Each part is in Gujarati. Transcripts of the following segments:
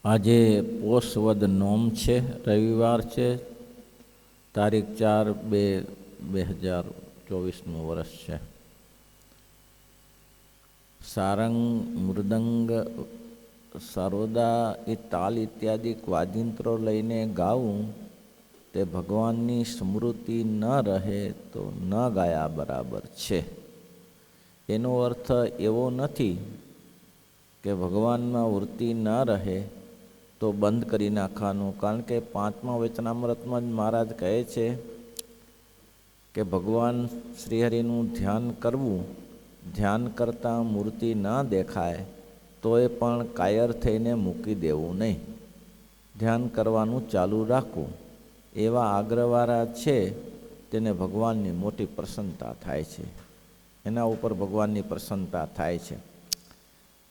આજે પોષ વદ નોમ છે, રવિવાર છે, તારીખ 4/2/2024 વર્ષ છે. સારંગ, મૃદંગ, સરોદા એ તાલ ઇત્યાદિ વાજિંત્રો લઈને ગાવું તે ભગવાનની સ્મૃતિ ન રહે તો ન ગાયા બરાબર છે. એનો અર્થ એવો નથી કે ભગવાનમાં વૃત્તિ ન રહે તો બંધ કરી નાખવાનું. કારણ કે 5મા વચનામૃતમાં જ મહારાજ કહે છે કે ભગવાન શ્રીહરિનું ધ્યાન કરવું, ધ્યાન કરતાં મૂર્તિ ન દેખાય તો એ પણ કાયર થઈને મૂકી દેવું નહીં, ધ્યાન કરવાનું ચાલુ રાખવું. એવા આગ્રહવાળા છે તેને ભગવાનની મોટી પ્રસન્નતા થાય છે, એના ઉપર ભગવાનની પ્રસન્નતા થાય છે.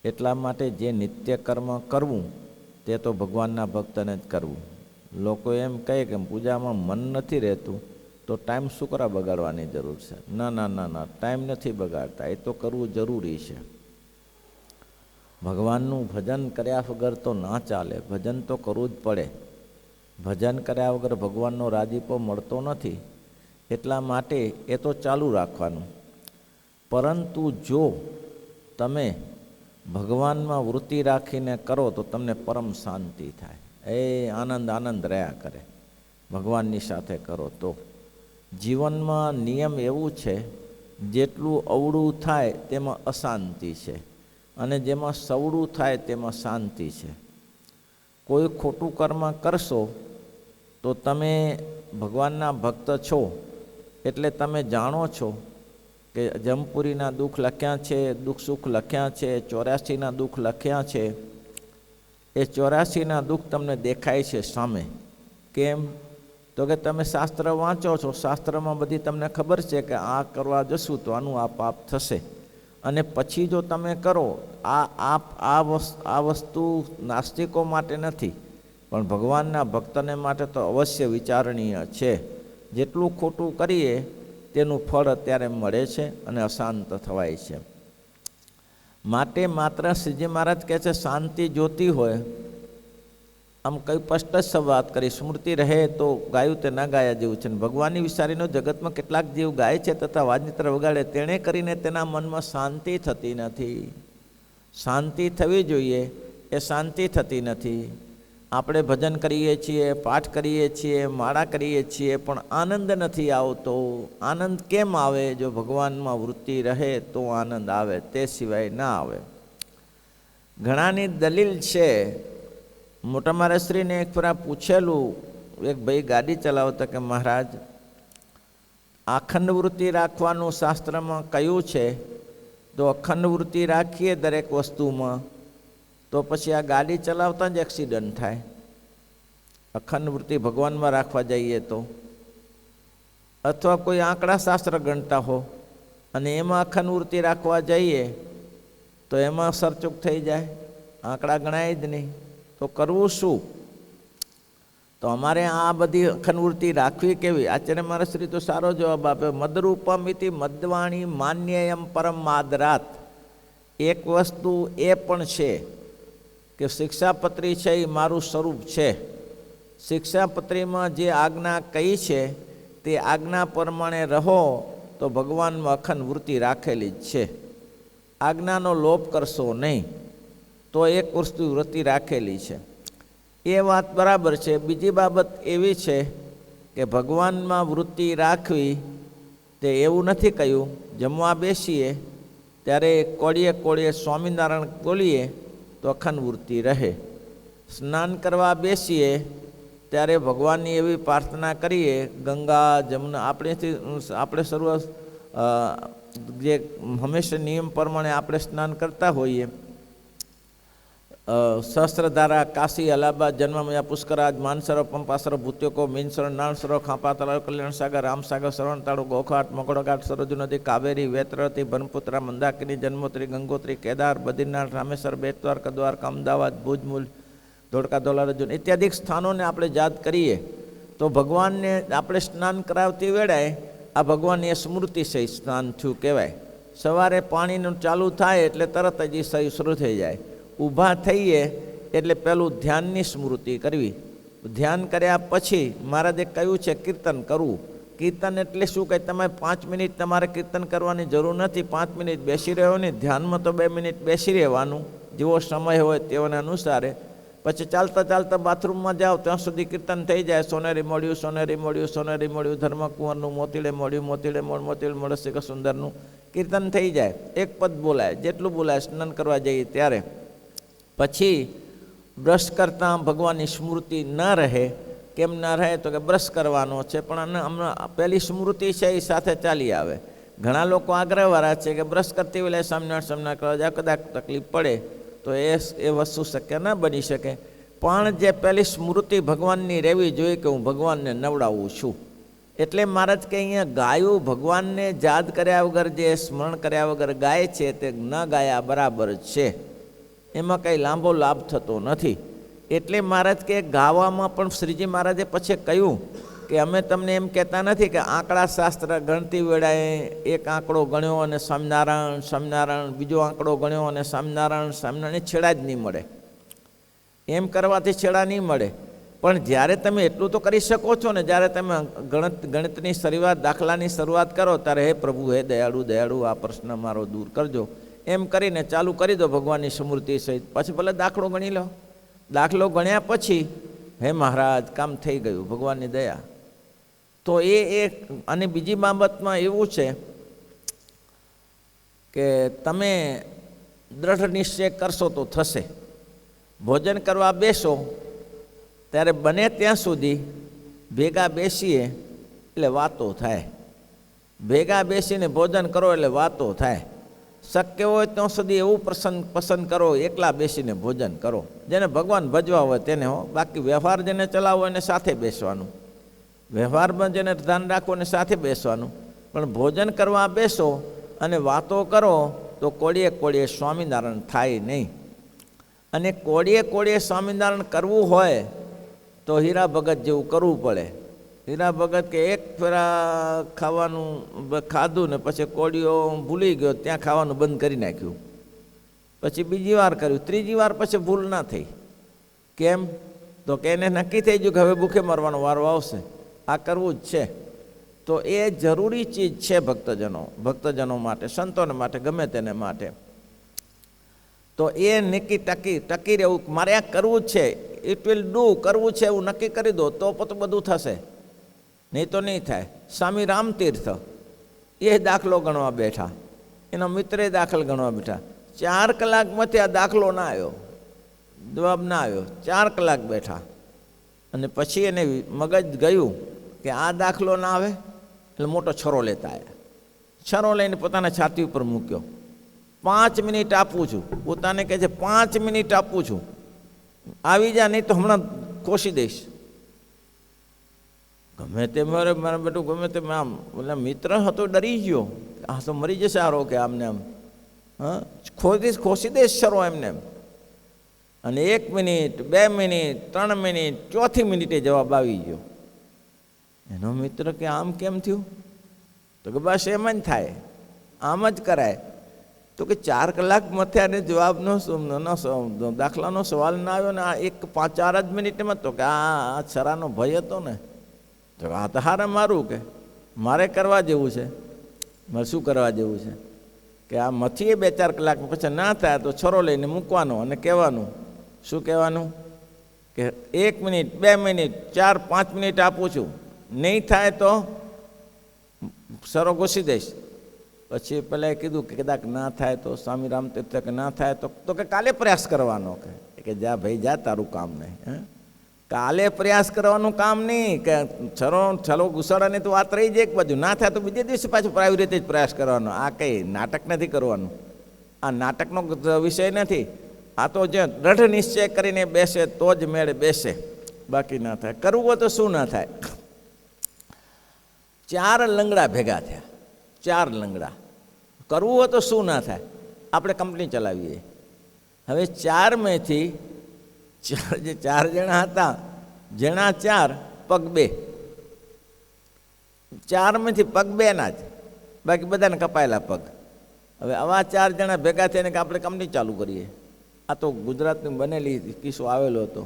એટલા માટે જે નિત્ય કર્મ કરવું તે તો ભગવાનના ભક્તને જ કરવું. લોકો એમ કહે કે પૂજામાં મન નથી રહેતું તો ટાઈમ શું કરવા બગાડવાની જરૂર છે? ના ના ના ના, ટાઈમ નથી બગાડતા, એ તો કરવું જરૂરી છે. ભગવાનનું ભજન કર્યા વગર તો ના ચાલે, ભજન તો કરવું જ પડે. ભજન કર્યા વગર ભગવાનનો રાજીપો મળતો નથી. એટલા માટે એ તો ચાલુ રાખવાનું. પરંતુ જો તમે ભગવાનમાં વૃત્તિ રાખીને કરો તો તમને પરમ શાંતિ થાય, એ આનંદ આનંદ રહ્યા કરે. ભગવાનની સાથે કરો તો જીવનમાં નિયમ એવું છે, જેટલું અવળું થાય તેમાં અશાંતિ છે અને જેમાં સવળું થાય તેમાં શાંતિ છે. કોઈ ખોટું કર્મ કરશો તો તમે ભગવાનના ભક્ત છો એટલે તમે જાણો છો કે જમપુરીના દુઃખ લખ્યા છે, દુઃખ સુખ લખ્યા છે, 84ના દુઃખ લખ્યા છે. એ 84ના દુઃખ તમને દેખાય છે સામે. કેમ? તો કે તમે શાસ્ત્ર વાંચો છો, શાસ્ત્રમાં બધી તમને ખબર છે કે આ કરવા જશું તો આનું આ પાપ થશે. અને પછી જો તમે કરો, આ વસ્તુ નાસ્તિકો માટે નથી પણ ભગવાનના ભક્તને માટે તો અવશ્ય વિચારણીય છે. જેટલું ખોટું કરીએ તેનું ફળ અત્યારે મળે છે અને અશાંત થવાય છે. માટે માત્ર શ્રીજી મહારાજ કહે છે શાંતિ જોતી હોય, આમ કઈ સ્પષ્ટ જ વાત કરી, સ્મૃતિ રહે તો ગાયું તે ના ગાયા જેવું છે. ભગવાનની વિચારીનો જગતમાં કેટલાક જીવ ગાય છે તથા વાજિંત્ર વગાડે, તેણે કરીને તેના મનમાં શાંતિ થતી નથી. શાંતિ થવી જોઈએ, એ શાંતિ થતી નથી. આપણે ભજન કરીએ છીએ, પાઠ કરીએ છીએ, માળા કરીએ છીએ, પણ આનંદ નથી આવતો. આનંદ કેમ આવે? જો ભગવાનમાં વૃત્તિ રહે તો આનંદ આવે, તે સિવાય ના આવે. ઘણાની દલીલ છે. મોટા મહારાજશ્રીને એક ફરા પૂછેલું, એક ભાઈ ગાડી ચલાવતા કે મહારાજ અખંડ વૃત્તિ રાખવાનું શાસ્ત્રમાં કયું છે? તો અખંડ વૃત્તિ રાખીએ દરેક વસ્તુમાં તો પછી આ ગાડી ચલાવતા જ એક્સિડન્ટ થાય. અખંડ વૃત્તિ ભગવાનમાં રાખવા જઈએ તો, અથવા કોઈ આંકડા શાસ્ત્ર ગણતા હો અને એમાં અખંડ વૃત્તિ રાખવા જઈએ તો એમાં સરચૂક થઈ જાય, આંકડા ગણાય જ નહીં. તો કરવું શું? તો અમારે આ બધી અખંડ વૃત્તિ રાખવી કેવી? આચાર્ય મહારાજ શ્રી તો સારો જવાબ આપ્યો, મદરૂપમિતિ મદવાણી માન્યયમ પરમ આદરાત. એક વસ્તુ એ પણ છે કે શિક્ષાપત્રી છે એ મારું સ્વરૂપ છે. શિક્ષાપત્રીમાં જે આજ્ઞા કહી છે તે આજ્ઞા પ્રમાણે રહો તો ભગવાનમાં અખંડ વૃત્તિ રાખેલી જ છે. આજ્ઞાનો લોપ કરશો નહીં તો એક વસ્તુ વૃત્તિ રાખેલી છે. એ વાત બરાબર છે. બીજી બાબત એવી છે કે ભગવાનમાં વૃત્તિ રાખવી તે એવું નથી કહ્યું જમવા બેસીએ ત્યારે કોળીએ કોળીએ સ્વામિનારાયણ બોલીએ તો અખંડ વૃત્તિ રહે. સ્નાન કરવા બેસીએ ત્યારે ભગવાનની એવી પ્રાર્થના કરીએ, ગંગા જમુના, આપણે સર્વ જે હંમેશા નિયમ પ્રમાણે આપણે સ્નાન કરતા હોઈએ, સહસ્ત્રધારા, કાશી, અલાહાબાદ, જન્મમયા, પુષ્કરાજ, માનસરો, પંપાસરો, ભૂત્યોકો, મીનસરો, નાણસરો, ખાંપા તળાવ, કલ્યાણસાગર, રામસાગર, શ્રવણતાળુ, ગોખાટ, મકોડઘાટ, સરજુ નદી, કાવેરી, વેતરતી, બનપુત્રા, મંદાકિની, જન્મોત્રી, ગંગોત્રી, કેદાર, બદ્રીનાથ, રામેશ્વર, બેટ દ્વારકા, દ્વારકા, અમદાવાદ, ભુજમૂલ, ધોળકા, ધોલારજુન ઇત્યાદિ સ્થાનોને આપણે યાદ કરીએ તો ભગવાનને આપણે સ્નાન કરાવતી વેળાએ આ ભગવાનની સ્મૃતિ સહિત સ્નાન થયું કહેવાય. સવારે પાણીનું ચાલુ થાય એટલે તરત જ એ શરૂ થઈ જાય. ઊભા થઈએ એટલે પેલું ધ્યાનની સ્મૃતિ કરવી. ધ્યાન કર્યા પછી મહારાજે કહ્યું છે કીર્તન કરવું. કીર્તન એટલે શું કે તમે 5 મિનિટ તમારે કીર્તન કરવાની જરૂર નથી. 5 મિનિટ બેસી રહ્યો ને, ધ્યાનમાં તો 2 મિનિટ બેસી રહેવાનું, જેવો સમય હોય તેઓને અનુસારે. પછી ચાલતા ચાલતા બાથરૂમમાં જાઓ ત્યાં સુધી કીર્તન થઈ જાય. સોનેરી મળ્યું, સોનેરી મળ્યું, સોનેરી મળ્યું, ધર્મકુંવરનું મોતીડે મળ્યું, મોતીડે મોતીડે મળે શ્રી સુંદરનું કીર્તન થઈ જાય. એક પદ બોલાય, જેટલું બોલાય સ્નાન કરવા જઈએ ત્યારે. પછી બ્રશ કરતાં ભગવાનની સ્મૃતિ ન રહે. કેમ ના રહે તો કે બ્રશ કરવાનો છે, પણ હમણાં પહેલી સ્મૃતિ છે એ સાથે ચાલી આવે. ઘણા લોકો આગ્રહવાળા છે કે બ્રશ કરતી વેળાએ સ્વામિનારાયણ કરવા જાય, કદાચ તકલીફ પડે તો એ વસ્તુ શક્ય ન બની શકે. પણ જે પહેલી સ્મૃતિ ભગવાનની રહેવી જોઈએ કે હું ભગવાનને નવડાવું છું. એટલે મહારાજ કે અહીંયા ગાયું ભગવાનને યાદ કર્યા વગર, જે સ્મરણ કર્યા વગર ગાય છે તે ન ગાયા બરાબર છે, એમાં કંઈ લાંબો લાભ થતો નથી. એટલે મહારાજ કે ગાવામાં પણ શ્રીજી મહારાજે પછી કહ્યું કે અમે તમને એમ કહેતા નથી કે આંકડા શાસ્ત્ર ગણતી વેળાએ એક આંકડો ગણ્યો અને સ્વામિનારાયણ સ્વામિનારાયણ, બીજો આંકડો ગણ્યો અને સ્વામિનારાયણ સ્વામિનારાયણ, છેડા જ નહીં મળે. એમ કરવાથી છેડા નહીં મળે. પણ જ્યારે તમે એટલું તો કરી શકો છો ને, જ્યારે તમે ગણિતની શરૂઆત, દાખલાની શરૂઆત કરો ત્યારે હે પ્રભુ, હે દયાળુ દયાળુ, આ પ્રશ્ન મારો દૂર કરજો, એમ કરીને ચાલુ કરી દો ભગવાનની સ્મૃતિ સહિત. પછી ભલે દાખલો ગણી લો. દાખલો ગણ્યા પછી હે મહારાજ કામ થઈ ગયું, ભગવાનની દયા. તો એ અને બીજી બાબતમાં એવું છે કે તમે દ્રઢ નિશ્ચય કરશો તો થશે. ભોજન કરવા બેસો ત્યારે બને ત્યાં સુધી ભેગા બેસીએ એટલે વાતો થાય. ભેગા બેસીને ભોજન કરો એટલે વાતો થાય. શક્ય હોય ત્યાં સુધી એવું પસંદ કરો, એકલા બેસીને ભોજન કરો. જેને ભગવાન ભજવા હોય તેને હો. બાકી વ્યવહાર જેને ચલાવવો એને સાથે બેસવાનું, વ્યવહારમાં જેને ધ્યાન રાખવું એને સાથે બેસવાનું. પણ ભોજન કરવા બેસો અને વાતો કરો તો કોળીએ કોળીએ સ્વામિનારાયણ થાય નહીં. અને કોળીએ કોળીએ સ્વામિનારાયણ કરવું હોય તો હીરા ભગત જેવું કરવું પડે. હીરા ભગત કે એક ફેરા ખાવાનું ખાધું ને પછી કોળીઓ ભૂલી ગયો, ત્યાં ખાવાનું બંધ કરી નાખ્યું. પછી બીજી વાર કર્યું, ત્રીજી વાર પછી ભૂલ ના થઈ. કેમ તો કે એને નક્કી થઈ ગયું કે હવે ભૂખે મરવાનો વારો આવશે, આ કરવું જ છે. તો એ જરૂરી ચીજ છે ભક્તજનો માટે, સંતોને માટે, ગમે તેને માટે. તો એ નક્કી ટકી રહેવું, મારે આ કરવું જ છે, ઇટ વિલ ડુ, કરવું છે એવું નક્કી કરી દો તો પોતે બધું થશે, નહીં તો નહીં થાય. સ્વામી રામતીર્થ એ દાખલો ગણવા બેઠા, એના મિત્રે દાખલ ગણવા બેઠા. 4 કલાકમાંથી આ દાખલો ના આવ્યો, જવાબ ના આવ્યો. 4 કલાક બેઠા અને પછી એને મગજ ગયું કે આ દાખલો ના આવે એટલે મોટો છરો લેતા આવ્યા. છરો લઈને પોતાના છાતી ઉપર મૂક્યો. 5 મિનિટ આપું છું, પોતાને કહે છે 5 મિનિટ આપું છું, આવી જા નહીં તો હમણાં કોશી દઈશ. ગમે તે મારા બેટું ગમે તે આમ ઓલા મિત્ર હતો ડરી ગયો, આ તો મરી જશે આરો કે આમને આમ, હા ખોસી દઈશ છરો એમને એમ. અને 1 મિનિટ, 2 મિનિટ, 3 મિનિટ, ચોથી મિનિટે જવાબ આવી ગયો. એનો મિત્ર કે આમ કેમ થયું? તો કે બસ એમ જ થાય, આમ જ કરાય. તો કે 4 કલાક મથ્યાને જવાબનો દાખલાનો સવાલ ના આવ્યો ને આ 4 જ મિનિટમાં. તો કે આ છરાનો ભય હતો ને. તો આ તો હારે મારું કે મારે કરવા જેવું છે. મારે શું કરવા જેવું છે કે આ મથીએ 2-4 કલાક પછી ના થાય તો છરો લઈને મૂકવાનો અને કહેવાનું, શું કહેવાનું કે 1 મિનિટ, 2 મિનિટ, 4, 5 મિનિટ આપું છું, નહીં થાય તો છરો ઘૂસી દઈશ. પછી પેલા કીધું કે કદાચ ના થાય તો સ્વામી રામતીર્થ કે ના થાય તો કે કાલે પ્રયાસ કરવાનો. કે જા ભાઈ જા, તારું કામ નહીં. કાલે પ્રયાસ કરવાનું કામ નહીં કે છરો ઘુસાડાની તો વાત રહી જાય એક બાજુ, ના થાય તો બીજે દિવસે પાછું આવી રીતે જ પ્રયાસ કરવાનો. આ કંઈ નાટક નથી કરવાનું, આ નાટકનો વિષય નથી. આ તો જે દ્રઢ નિશ્ચય કરીને બેસે તો જ મેળ બેસે, બાકી ના થાય. કરવું હોય તો શું ના થાય. 4 લંગડા ભેગા થયા, 4 લંગડા. કરવું હોય તો શું ના થાય. આપણે કંપની ચલાવીએ. હવે 4 મેથી જે 4 જણા હતા, જણા 4 પગ 2, 4 માંથી પગ 2 ના જ, બાકી બધાને કપાયેલા પગ. હવે આવા 4 જણા ભેગા થઈને કે આપણે કંપની ચાલુ કરીએ. આ તો ગુજરાતની બનેલી કિસ્સો આવેલો હતો.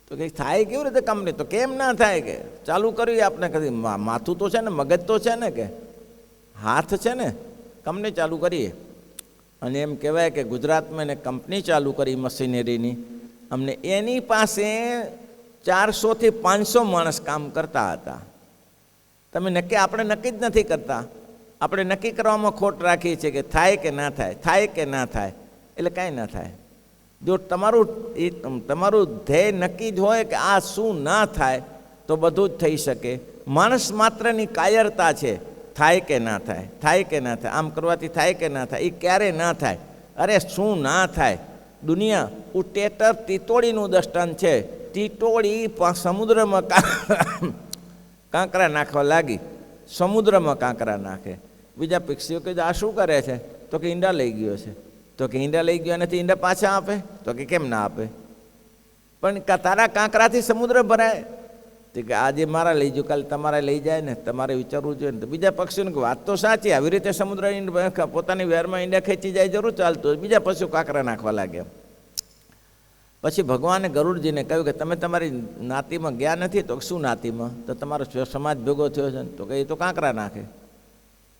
તો કંઈક થાય કેવી રીતે કંપની? તો કેમ ના થાય કે ચાલુ કરીએ આપણે, કદી માથું તો છે ને, મગજ તો છે ને, કે હાથ છે ને, કંપની ચાલુ કરીએ. અને એમ કહેવાય કે ગુજરાતમાં એને કંપની ચાલુ કરી મશીનરીની. અમને એની પાસે 400 થી 500 માણસ કામ કરતા હતા. તમે નક્કી, આપણે નક્કી જ નથી કરતા. આપણે નક્કી કરવામાં ખોટ રાખીએ છીએ કે થાય કે ના થાય, થાય કે ના થાય, એટલે કાંઈ ના થાય. જો તમારું ધ્યેય નક્કી જ હોય કે આ શું ના થાય, તો બધું જ થઈ શકે. માણસ માત્રની કાયરતા છે, થાય કે ના થાય, થાય કે ના થાય, આમ કરવાથી થાય કે ના થાય, એ ક્યારે ના થાય. અરે શું ના થાય? દુનિયા ઉટેટર ટીટોળીનું દૃષ્ટાંત છે. ટીટોળી સમુદ્રમાં કાંકરા નાખવા લાગી, સમુદ્રમાં કાંકરા નાખે. બીજા પક્ષીઓ કે આ શું કરે છે? તો કે ઈંડા લઈ ગયો છે. તો કે ઈંડા લઈ ગયો નથી, ઈંડા પાછા આપે? તો કે કેમ ના આપે? પણ તારા કાંકરાથી સમુદ્ર ભરાય? તો કે આજે મારા લઈ જાઓ, કાલે તમારે લઈ જાય ને, તમારે વિચારવું જોઈએ ને. તો બીજા પક્ષીઓને કે વાત તો સાચી, આવી રીતે સમુદ્ર પોતાની વેરમાં ઈંડા ખેંચી જાય, જરૂર ચાલતું. બીજા પશુઓ કાંકરા નાખવા લાગ્યા. પછી ભગવાને ગરુડજીને કહ્યું કે તમે તમારી નાતીમાં ગયા નથી? તો શું નાતીમાં? તો તમારો સમાજ ભેગો થયો છે ને. તો કે એ તો કાંકરા નાખે.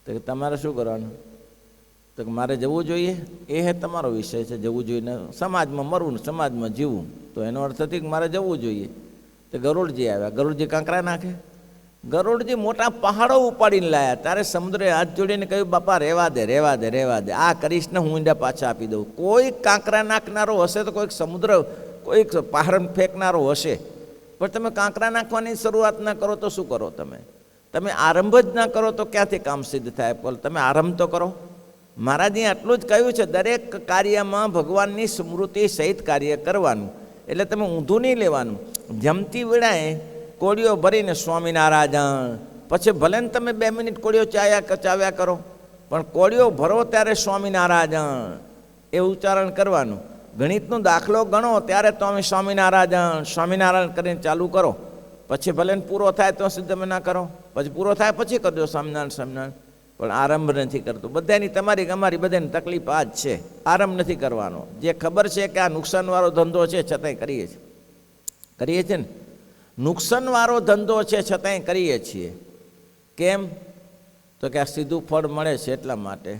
તો કે તમારે શું કરવાનું? તો કે મારે જવું જોઈએ. એ હે તમારો વિષય છે, જવું જોઈએ ને, સમાજમાં મરવું ને સમાજમાં જીવવું. તો એનો અર્થ હતી કે મારે જવું જોઈએ. તો ગરુડજી આવ્યા. ગરુડજી કાંકરા નાખે? ગરુડજી મોટા પહાડો ઉપાડીને લાયા. ત્યારે સમુદ્રે હાથ જોડીને કહ્યું બાપા રહેવા દે, રહેવા દે, રહેવા દે, આ કરીશ ને હું ઈંડા પાછા આપી દઉં. કોઈ કાંકરા નાખનારો હશે તો કોઈક સમુદ્ર, કોઈક પહાડ ફેંકનારો હશે. પણ તમે કાંકરા નાખવાની શરૂઆત ના કરો તો શું કરો? તમે આરંભ જ ના કરો તો ક્યાંથી કામ સિદ્ધ થાય? તમે આરંભ તો કરો. મહારાજે આટલું જ કહ્યું છે, દરેક કાર્યમાં ભગવાનની સ્મૃતિ સહિત કાર્ય કરવાનું. એટલે તમે ઊંધું નહીં લેવાનું. જમતી વેળાએ કોળીઓ ભરીને સ્વામિનારાયણ, પછી ભલે ને તમે 2 મિનિટ કોળીઓ ચાવ્યા કરો, પણ કોળીઓ ભરો ત્યારે સ્વામિનારાયણ એ ઉચ્ચારણ કરવાનું. ગણિતનો દાખલો ગણો ત્યારે તમે સ્વામિનારાયણ સ્વામિનારાયણ કરીને ચાલુ કરો. પછી ભલે ને પૂરો થાય તો સુધી તમે ના કરો, પછી પૂરો થાય પછી કરજો સ્વામિનારાયણ સ્વામિનારાયણ. પણ આરંભ નથી કરતો. બધાની, તમારી અમારી બધાની તકલીફ આ જ છે, આરંભ નથી કરવાનો. જે ખબર છે કે આ નુકસાનવાળો ધંધો છે છતાંય કરીએ છીએ ને. નુકસાનવાળો ધંધો છે છતાંય કરીએ છીએ. કેમ? તો કે આ સીધું ફળ મળે છે એટલા માટે.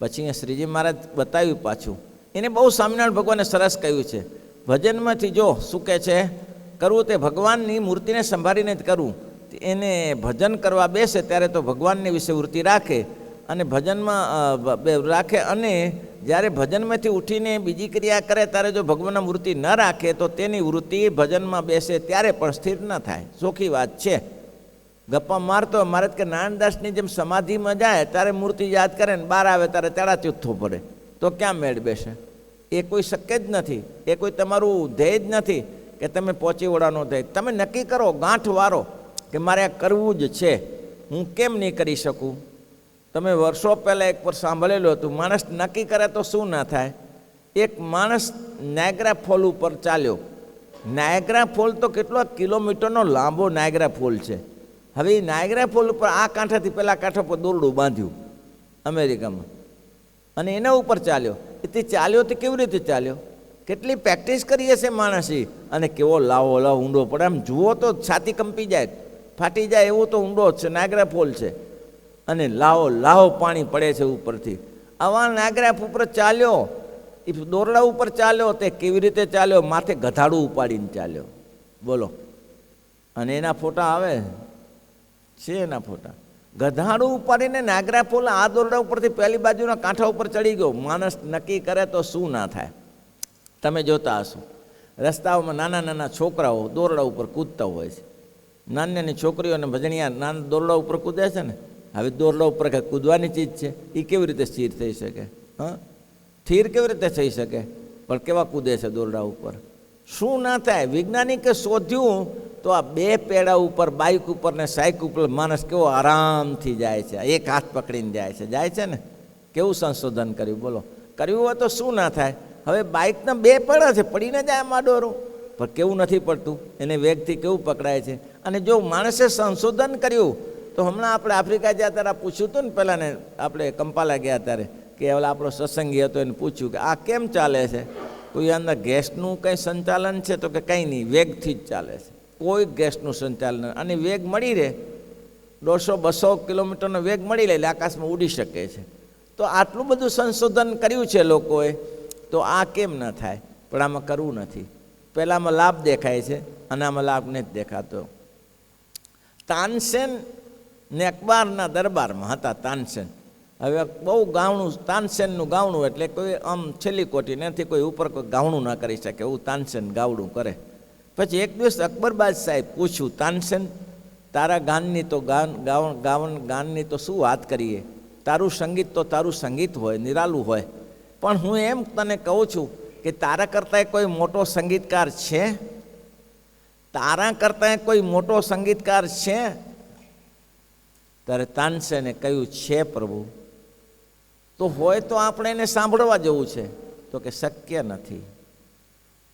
પછી અહીંયા શ્રીજી મહારાજ બતાવ્યું પાછું. એને બહુ સ્વામિનારાયણ ભગવાને સરસ કહ્યું છે. ભજનમાંથી જો શું કહે છે કરવું, તે ભગવાનની મૂર્તિને સંભાળીને જ કરવું. એને ભજન કરવા બેસે ત્યારે તો ભગવાનની વિશે વૃત્તિ રાખે અને ભજનમાં રાખે. અને જ્યારે ભજનમાંથી ઉઠીને બીજી ક્રિયા કરે ત્યારે જો ભગવાનની મૂર્તિ ન રાખે તો તેની વૃત્તિ ભજનમાં બેસે ત્યારે પણ સ્થિર ન થાય. ચોખ્ખી વાત છે. ગપ્પા મારતો મારે કે નાનદાસની જેમ સમાધિમાં જાય ત્યારે મૂર્તિ યાદ કરે ને બહાર આવે ત્યારે તેડા ચૂથો પડે, તો ક્યાં મેળ બેસે? એ કોઈ શક્ય જ નથી. એ કોઈ તમારું ધ્યેય જ નથી કે તમે પહોંચી વળવાનો ધ્યેય. તમે નક્કી કરો, ગાંઠ વારો કે મારે આ કરવું જ છે. હું કેમ નહીં કરી શકું? તમે વર્ષો પહેલાં એક પર સાંભળેલું હતું, માણસ નક્કી કરે તો શું ના થાય. એક માણસ નાયગ્રા ફોલ ઉપર ચાલ્યો. નાયગ્રા ફોલ તો કેટલો કિલોમીટરનો લાંબો નાયગ્રા ફોલ છે. હવે એ નાયગ્રા ફોલ ઉપર આ કાંઠાથી પેલા કાંઠા પર દોરડું બાંધ્યું અમેરિકામાં, અને એના ઉપર ચાલ્યો. એ ચાલ્યો તો કેવી રીતે ચાલ્યો? કેટલી પ્રેક્ટિસ કરી હશે માણસે, અને કેવો લાવો ઊંડો પડે. આમ જુઓ તો છાતી કંપી જાય, ફાટી જાય એવો તો ઊંડો છે નાયગ્રા ફોલ છે. અને લાવો પાણી પડે છે ઉપરથી. આવા નાયગ્રા ઉપર ચાલ્યો, એ દોરડા ઉપર ચાલ્યો. તે કેવી રીતે ચાલ્યો? માથે ગધાડું ઉપાડીને ચાલ્યો. બોલો. અને એના ફોટા આવે છે, એના ફોટા. ગધાડું ઉપાડીને નાયગ્રા ફોલ આ દોરડા ઉપરથી પહેલી બાજુના કાંઠા ઉપર ચડી ગયો. માણસ નક્કી કરે તો શું ના થાય? તમે જોતા હશો રસ્તાઓમાં નાના નાના છોકરાઓ દોરડા ઉપર કૂદતા હોય છે. નાની નાની છોકરીઓને ભજણિયા નાના દોરડા ઉપર કૂદે છે ને. હવે દોરડા ઉપર કંઈક કૂદવાની ચીજ છે, એ કેવી રીતે સ્થિર થઈ શકે? સ્થિર કેવી રીતે થઈ શકે? પણ કેવા કૂદે છે દોરડા ઉપર. શું ના થાય? વૈજ્ઞાનિકે શોધ્યું તો આ 2 પેડા ઉપર, બાઇક ઉપર ને સાયકલ ઉપર માણસ કેવો આરામથી જાય છે, એક હાથ પકડીને જાય છે ને. કેવું સંશોધન કર્યું? બોલો. કર્યું હોય તો શું ના થાય? હવે બાઇકના 2 પેડા છે, પડીને જાય આમાં દોરું, પણ કેવું નથી પડતું, એને વેગથી કેવું પકડાય છે. અને જો માણસે સંશોધન કર્યું તો હમણાં આપણે આફ્રિકા ગયા ત્યારે પૂછ્યું હતું ને, પહેલાંને આપણે કંપાલા ગયા ત્યારે કે ઓલા આપણો સત્સંગી હતો એને પૂછ્યું કે આ કેમ ચાલે છે, કોઈ અંદર ગેસનું કંઈ સંચાલન છે, તો કે કંઈ નહીં, વેગથી જ ચાલે છે, કોઈ ગેસનું સંચાલન, અને વેગ મળી રહે 150-200 કિલોમીટરનો વેગ મળી લે એટલે આકાશમાં ઉડી શકે છે. તો આટલું બધું સંશોધન કર્યું છે લોકોએ, તો આ કેમ ન થાય? પણ આમાં કરવું નથી. પહેલાંમાં લાભ દેખાય છે અને આમાં લાભ નથી દેખાતો. તાનસેન ને અકબરના દરબારમાં હતા તાનસેન. હવે બહુ ગાવણું, તાનસેનનું ગાવણું એટલે કોઈ આમ છેલ્લી કોટી નથી, કોઈ ઉપર કોઈ ગાવણું ના કરી શકે એવું તાનસેન ગાવડું કરે. પછી એક દિવસ અકબર બાદશાહે પૂછ્યું, તાનસેન તારા ગાનની તો ગાનની તો શું વાત કરીએ, તારું સંગીત તો તારું સંગીત હોય, નિરાલું હોય, પણ હું એમ તને કહું છું કે તારા કરતાં કોઈ મોટો સંગીતકાર છે? તારા કરતાં કોઈ મોટો સંગીતકાર છે? ત્યારે તાનસેને કહ્યું, છે પ્રભુ. તો હોય તો આપણે એને સાંભળવા જવું છે. તો કે શક્ય નથી.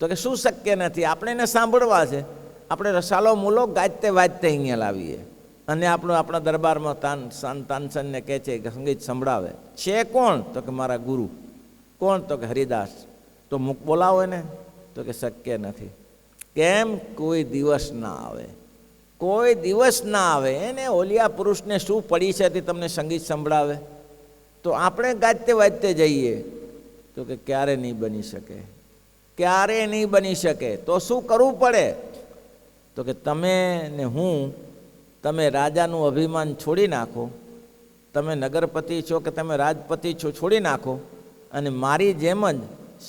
તો કે શું શક્ય નથી? આપણે એને સાંભળવા છે. આપણે રસાલો મૂલો ગાજતે વાજતે અહીંયા લાવીએ અને આપણા દરબારમાં તાનસેનને કહે છે કે સંગીત સંભળાવે. છે કોણ? તો કે મારા ગુરુ. કોણ? તો કે હરિદાસ. તો મુખ બોલાવો એને. તો કે શક્ય નથી. કેમ? કોઈ દિવસ ના આવે, કોઈ દિવસ ના આવે. એને ઓલિયા પુરુષને શું પડી છે તે તમને સંગીત સંભળાવે? તો આપણે ગાજતે વાજતે જઈએ. તો કે ક્યારે નહીં બની શકે, ક્યારે નહીં બની શકે. તો શું કરવું પડે? તો કે તમે ને હું, તમે રાજાનું અભિમાન છોડી નાખો, તમે નગરપતિ છો કે તમે રાજપતિ છો છોડી નાખો, અને મારી જેમ જ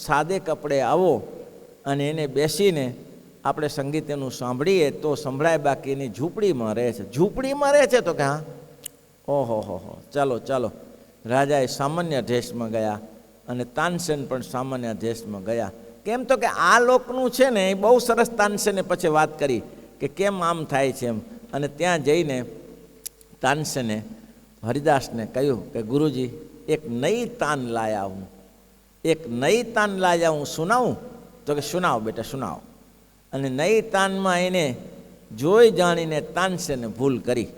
સાદે કપડે આવો અને એને બેસીને આપણે સંગીત એનું સાંભળીએ તો સંભળાય, બાકી એની ઝૂંપડીમાં રહે છે. ઝૂંપડીમાં રહે છે? તો કે હા. ઓહો હો, ચાલો ચાલો. રાજાએ સામાન્ય ડ્રેસમાં ગયા અને તાનસેન પણ સામાન્ય ડ્રેસમાં ગયા. કેમ? તો કે આ લોકનું છે ને એ બહુ સરસ તાનસેને પછી વાત કરી કે કેમ આમ થાય છે એમ. અને ત્યાં જઈને તાનસેને હરિદાસને કહ્યું કે ગુરુજી, એક નઈ તાન લાયા હું, એક નઈ તાન લાયા હું, સુનાવું? તો કે સુનાવો બેટા, સુનાવો. અને નઈ તાનમાં એને જોઈ જાણીને તાનસેને ભૂલ કરી.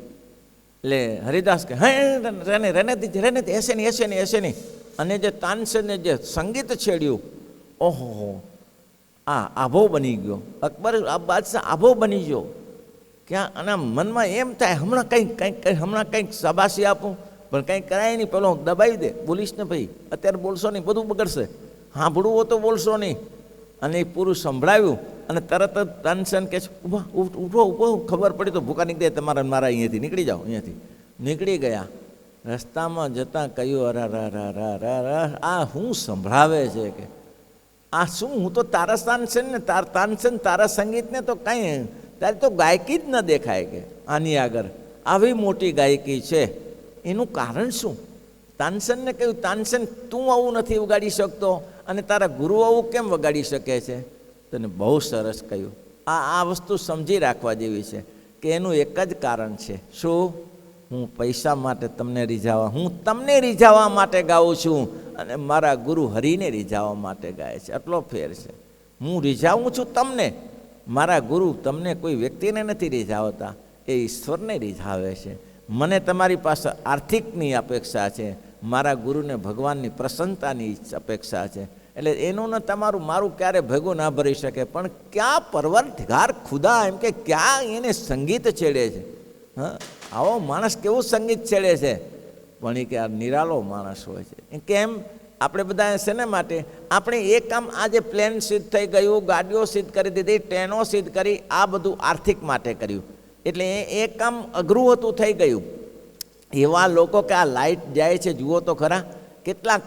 એટલે હરિદાસ કે હે રેને એસે નહીં. અને જે તાનસેને જે સંગીત છેડ્યું, ઓહો, આ આભો બની ગયો. અકબર આ બાદશાહ આભો બની ગયો. ક્યાં? અને મનમાં એમ થાય હમણાં કંઈક શાબાશી આપું, પણ કંઈક કરાય નહીં, પેલો દબાવી દે, બોલીશ ને ભાઈ, અત્યારે બોલશો નહીં, બધું બગડશે, સાંભળવું તો બોલશો નહીં. અને એ પૂરું સંભળાવ્યું અને તરત જ તાનસેન કહે છે, ઊભો, ખબર પડી તો ભૂકા નીકળે, તમારા મારા અહીંયાથી નીકળી જાઓ. અહીંયાથી નીકળી ગયા. રસ્તામાં જતાં કહ્યું, આ હું સંભળાવે છે કે આ શું? હું તો તારા તાનસેન ને તાનસેન તારા સંગીતને તો કાંઈ, તારી તો ગાયકી જ ન દેખાય કે આની આગળ આવી મોટી ગાયકી છે. એનું કારણ શું? તાનસેનને કહ્યું, તાનસેન તું આવું નથી વગાડી શકતો અને તારા ગુરુ આવું કેમ વગાડી શકે છે? તને બહુ સરસ કહ્યું. આ વસ્તુ સમજી રાખવા જેવી છે કે એનું એક જ કારણ છે. શું? હું પૈસા માટે તમને રીઝાવા, હું તમને રીઝાવા માટે ગાઉં છું અને મારા ગુરુ હરિને રીઝાવા માટે ગાય છે. આટલો ફેર છે. હું રીઝાવું છું તમને, મારા ગુરુ તમને કોઈ વ્યક્તિને નથી રીઝાવતા, એ ઈશ્વરને રીઝાવે છે. મને તમારી પાસે આર્થિકની અપેક્ષા છે, મારા ગુરુને ભગવાનની પ્રસન્નતાની અપેક્ષા છે. એટલે એનું ને તમારું મારું ક્યારે ભેગું ના ભરી શકે. પણ ક્યાં પરવરદિગાર ખુદા એમ કે ક્યાં એને સંગીત છેડે છે. હા, આવો માણસ કેવું સંગીત છેડે છે, પણ એ કે આ નિરાલો માણસ હોય છે. કેમ? આપણે બધા શેને માટે? આપણે એ કામ, આજે પ્લેન સિદ્ધ થઈ ગયું, ગાડીઓ સિદ્ધ કરી દીધી, ટ્રેનો સિદ્ધ કરી, આ બધું આર્થિક માટે કર્યું. એટલે એ કામ અઘરું હતું, થઈ ગયું. એવા લોકો કે આ લાઇટ જાય છે, જુઓ તો ખરા,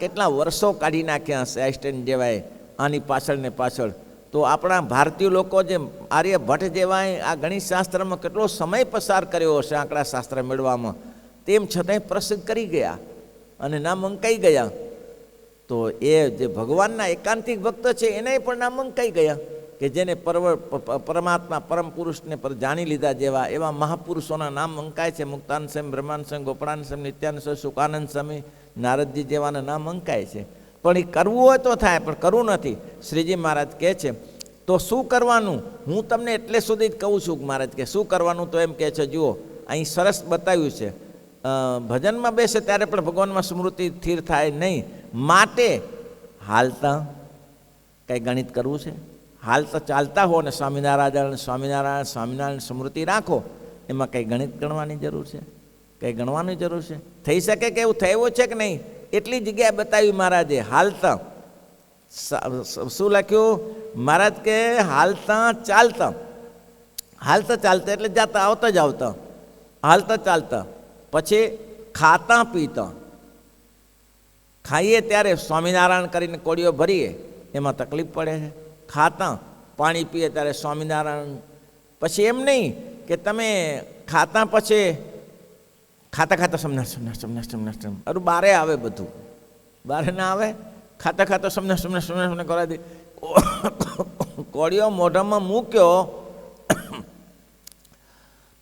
કેટલા વર્ષો કાઢી નાખ્યા હશે આઈન્સ્ટાઈન જેવાય આની પાછળ ને પાછળ. તો આપણા ભારતીય લોકો જે આર્યભટ્ટ જેવાય આ ગણિતશાસ્ત્રમાં કેટલો સમય પસાર કર્યો હશે આંકડાશાસ્ત્ર મેળવામાં, તેમ છતાંય પ્રસિદ્ધ કરી ગયા અને નામ અંકાઈ ગયા. તો એ જે ભગવાનના એકાંતિક ભક્ત છે એને પણ નામ અંકાઈ ગયા કે જેને પરમાત્મા પરમ પુરુષને પર જાણી લીધા જેવા એવા મહાપુરુષોના નામ અંકાય છે. મુક્તાનંદ સ્વામી, બ્રહ્માનંદ સ્વામી, ગોપાળાનંદ સ્વામી, નિત્યાનંદ સ્વામી, સુકાનંદ સ્વામી, નારદજી જેવાના નામ અંકાય છે. પણ એ કરવું હોય તો થાય, પણ કરવું નથી. શ્રીજી મહારાજ કહે છે તો શું કરવાનું? હું તમને એટલે સુધી જ કહું છું. મહારાજ કે શું કરવાનું? તો એમ કહે છે, જુઓ અહીં સરસ બતાવ્યું છે, ભજનમાં બેસે ત્યારે પણ ભગવાનમાં સ્મૃતિ સ્થિર થાય નહીં માટે હાલતા કંઈ ગણિત કરવું છે? હાલતા ચાલતા હો ને સ્વામિનારાયણ સ્વામિનારાયણ સ્વામિનારાયણ સ્મૃતિ રાખો, એમાં કંઈ ગણિત ગણવાની જરૂર છે? કંઈ ગણવાની જરૂર છે? થઈ શકે કે એવું થયું છે કે નહીં? એટલી જગ્યાએ બતાવી મહારાજે. હાલતા શું લખ્યું મહારાજ કે હાલતા ચાલતા, હાલતા ચાલતા એટલે જાતા આવતા જ આવતા, હાલતા ચાલતા. પછી ખાતા પીતા, ખાઈએ ત્યારે સ્વામિનારાયણ કરીને કોળીઓ ભરીએ એમાં તકલીફ પડે છે. ખાતા પાણી પીએ ત્યારે સ્વામિનારાયણ. પછી એમ નહીં કે તમે ખાતા પછી ખાતા ખાતા સમના સમના સમના સમના સમ અરું બારે આવે, બધું બારે ના આવે. ખાતા ખાતા સમના સમના સમના સમના કરાવી દે. કોળીઓ મોઢામાં મૂક્યો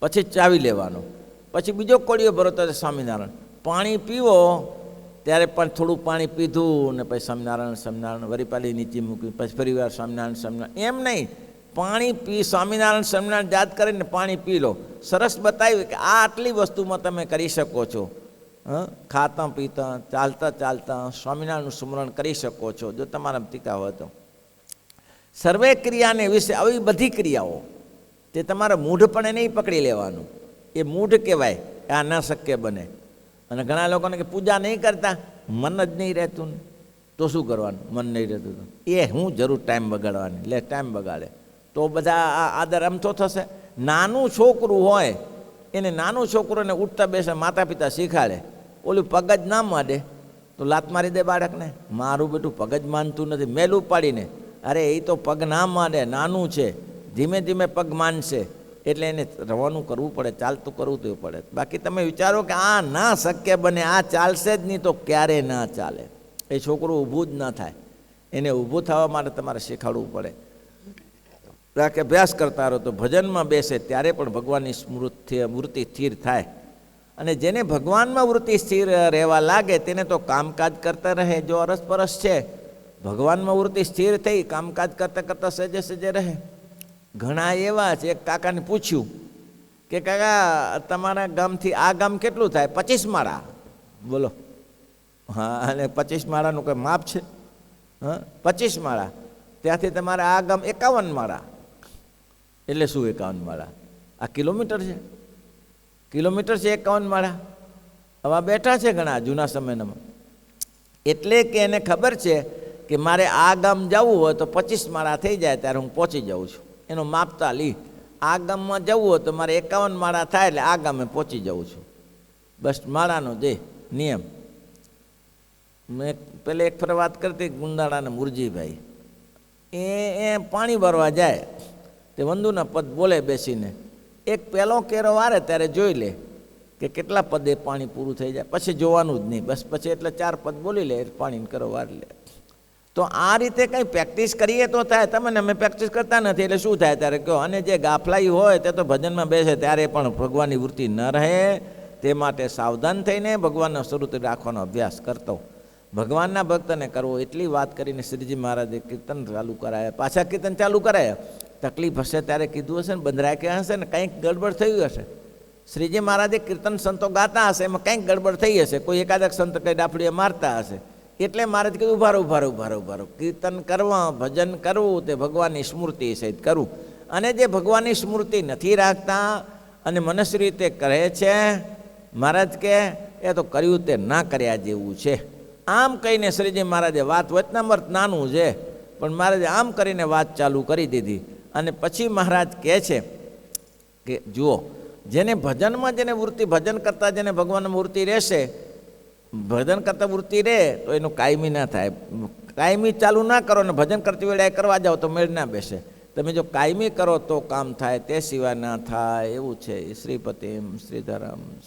પછી ચાવી લેવાનો, પછી બીજો કોળીઓ ભરો તો સ્વામિનારાયણ. પાણી પીવો ત્યારે પણ થોડું પાણી પીધું ને પછી સ્વામિનારાયણ સ્વામિનારાયણ વળી પાલી નીચે મૂક્યું, પછી ફરી વાર સ્વામિનારાયણ સ્વામિનારાયણ. એમ નહીં, પાણી પી સ્વામિનારાયણ સ્વામિનારાયણ યાદ કરીને પાણી પી લો. સરસ બતાવ્યું કે આ આટલી વસ્તુમાં તમે કરી શકો છો. ખાતા પીતા ચાલતા ચાલતા સ્વામિનારાયણનું સ્મરણ કરી શકો છો જો તમારા ટીકા હોય તો. સર્વે ક્રિયાને વિશે આવી બધી ક્રિયાઓ તે તમારા મૂઢપણે નહીં પકડી લેવાનું. એ મૂઢ કહેવાય, આ ન શક્ય બને. અને ઘણા લોકોને કે પૂજા નહીં કરતા, મન જ નહીં રહેતું ને તો શું કરવાનું? મન નહીં રહેતું તો એ હું જરૂર ટાઈમ બગાડવાની, લે ટાઈમ બગાડે તો બધા આદર અમથો થશે. નાનું છોકરું હોય એને નાનું છોકરોને ઉઠતા બેસે માતા પિતા શીખાડે, ઓલું પગ જ ના માંડે તો લાત મારી દે બાળકને. મારું બેટું પગ જ માનતું નથી, મેલું પાડીને, અરે એ તો પગ ના માંડે, નાનું છે, ધીમે ધીમે પગ માનશે. એટલે એને રવાનું કરવું પડે, ચાલતું કરવું તો પડે. બાકી તમે વિચારો કે આ ના શક્ય બને, આ ચાલશે જ નહીં તો ક્યારે ના ચાલે. એ છોકરું ઊભું જ ના થાય. એને ઊભું થવા માટે તમારે શીખવાડવું પડે. કે અભ્યાસ કરતા રહો તો ભજનમાં બેસે ત્યારે પણ ભગવાનની વૃત્તિ સ્થિર થાય. અને જેને ભગવાનમાં વૃત્તિ સ્થિર રહેવા લાગે તેને તો કામકાજ કરતા રહે. જો અરસપરસ છે, ભગવાનમાં વૃત્તિ સ્થિર થઈ કામકાજ કરતાં કરતાં સજે સજે રહે. ઘણા એવા છે, એક કાકાને પૂછ્યું કે કાકા તમારા ગામથી આ ગામ કેટલું થાય? 25 માળા. બોલો, હા, અને 25 માળાનું કોઈ માપ છે? હા, 25 માળા. ત્યાંથી તમારે આ ગામ 51 માળા. એટલે શું 51 માળા? આ કિલોમીટર છે? કિલોમીટર છે 51 માળા. હવે બેઠા છે ઘણા જૂના સમયનામાં. એટલે કે એને ખબર છે કે મારે આ ગામ જવું હોય તો 25 માળા થઈ જાય ત્યારે હું પહોંચી જાઉં છું. એનો માપતા લી. આ ગામમાં જવું હોય તો મારે 51 માળા થાય એટલે આ ગામે પહોંચી જાઉં છું. બસ માળાનો જે નિયમ. મેં પેલે એક ફર વાત કરતી ગુંદાળાના મુરજીભાઈ, એ પાણી ભરવા જાય તે વંદુના પદ બોલે બેસીને. એક પહેલો કેરો વારે ત્યારે જોઈ લે કે કેટલા પદે પાણી પૂરું થઈ જાય, પછી જોવાનું જ નહીં. બસ પછી એટલે 4 પદ બોલી લે, પાણી કરો વારી લે. તો આ રીતે કંઈ પ્રેક્ટિસ કરીએ તો થાય. તમે અમે પ્રેક્ટિસ કરતા નથી એટલે શું થાય ત્યારે કહો. અને જે ગાફલાઈ હોય તે તો ભજનમાં બેસે ત્યારે પણ ભગવાનની વૃત્તિ ન રહે. તે માટે સાવધાન થઈને ભગવાનના સ્વરૂપ રાખવાનો અભ્યાસ કરતો. ભગવાનના ભક્તને કરવો એટલી વાત કરીને શ્રીજી મહારાજે કીર્તન ચાલુ કરાયા. પાછા કીર્તન ચાલુ કરાયા. તકલીફ હશે ત્યારે કીધું હશે ને, બંધરાય કે હશે ને, કંઈક ગડબડ થયું હશે. શ્રીજી મહારાજે કીર્તન સંતો ગાતા હશે, એમાં કંઈક ગડબડ થઈ હશે. કોઈ એકાદક સંત કંઈ ડાફડીએ મારતા હશે. એટલે મહારાજ કીધું ઉભારો ઉભારો ઉભારો ઉભારો. કીર્તન કરવા, ભજન કરવું તે ભગવાનની સ્મૃતિ સહિત કરવું. અને જે ભગવાનની સ્મૃતિ નથી રાખતા અને મનસ્વી રીતે કરે છે, મહારાજ કે એ તો કર્યું તે ના કર્યા જેવું છે. આમ કહીને શ્રીજી મહારાજે વાત વચનામૃત નાનું છે પણ મહારાજે આમ કરીને વાત ચાલુ કરી દીધી. અને પછી મહારાજ કહે છે કે જુઓ, જેને ભજનમાં જેને વૃત્તિ ભજન કરતાં જેને ભગવાનની વૃત્તિ રહેશે, ભજન કરતાં વૃત્તિ રહે તો એનું કાયમી ના થાય. કાયમી ચાલુ ના કરો ને ભજન કરતી વેળાએ કરવા જાઓ તો મેળ ના બેસે. તમે જો કાયમી કરો તો કામ થાય, તે સિવાય ના થાય. એવું છે. શ્રીપતિમ શ્રીધરમ